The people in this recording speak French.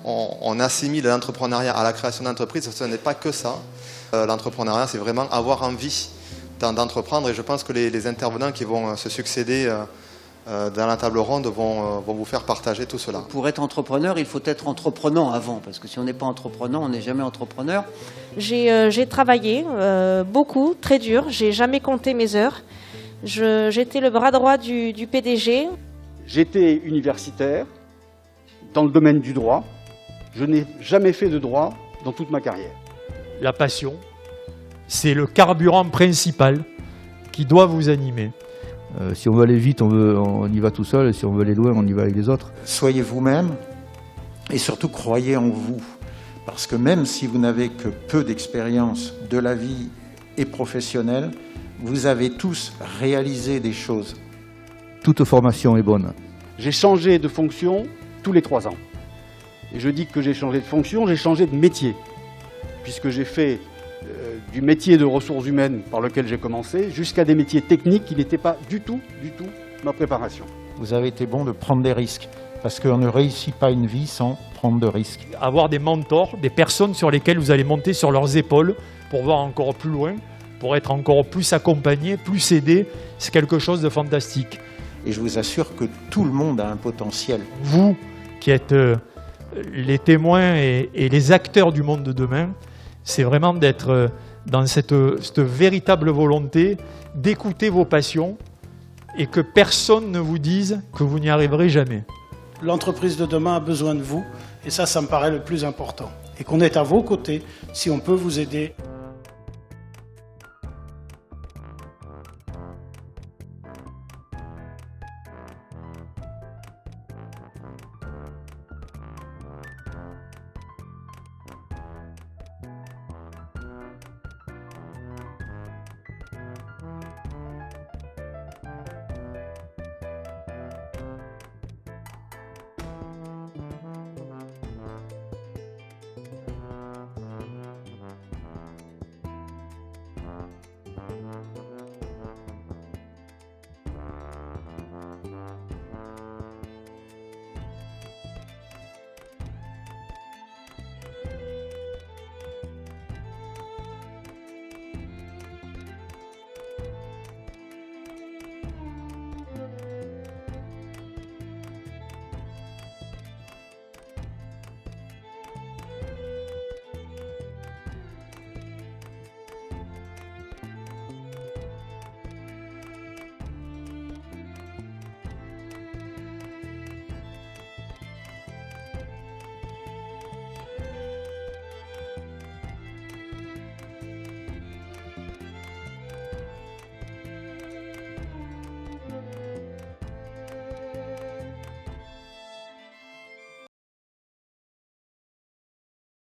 on assimile l'entrepreneuriat à la création d'entreprise. Ce n'est pas que ça. L'entrepreneuriat, c'est vraiment avoir envie d'entreprendre. Et je pense que les intervenants qui vont se succéder dans la table ronde vont vous faire partager tout cela. Pour être entrepreneur, il faut être entreprenant avant, parce que si on n'est pas entreprenant, on n'est jamais entrepreneur. J'ai travaillé beaucoup, très dur. J'ai jamais compté mes heures. J'étais le bras droit du PDG. J'étais universitaire dans le domaine du droit. Je n'ai jamais fait de droit dans toute ma carrière. La passion, c'est le carburant principal qui doit vous animer. Si on veut aller vite, on y va tout seul, et si on veut aller loin, on y va avec les autres. Soyez vous-même et surtout croyez en vous. Parce que même si vous n'avez que peu d'expérience de la vie et professionnelle, vous avez tous réalisé des choses. Toute formation est bonne. J'ai changé de fonction tous les 3 ans. Et je dis que j'ai changé de fonction, j'ai changé de métier. Puisque j'ai fait du métier de ressources humaines par lequel j'ai commencé, jusqu'à des métiers techniques qui n'étaient pas du tout ma préparation. Vous avez été bon de prendre des risques. Parce qu'on ne réussit pas une vie sans prendre de risques. Avoir des mentors, des personnes sur lesquelles vous allez monter sur leurs épaules pour voir encore plus loin, pour être encore plus accompagné, plus aidé, c'est quelque chose de fantastique. Et je vous assure que tout le monde a un potentiel. Vous, qui êtes les témoins et les acteurs du monde de demain, c'est vraiment d'être dans cette véritable volonté d'écouter vos passions et que personne ne vous dise que vous n'y arriverez jamais. L'entreprise de demain a besoin de vous et ça me paraît le plus important. Et qu'on est à vos côtés si on peut vous aider.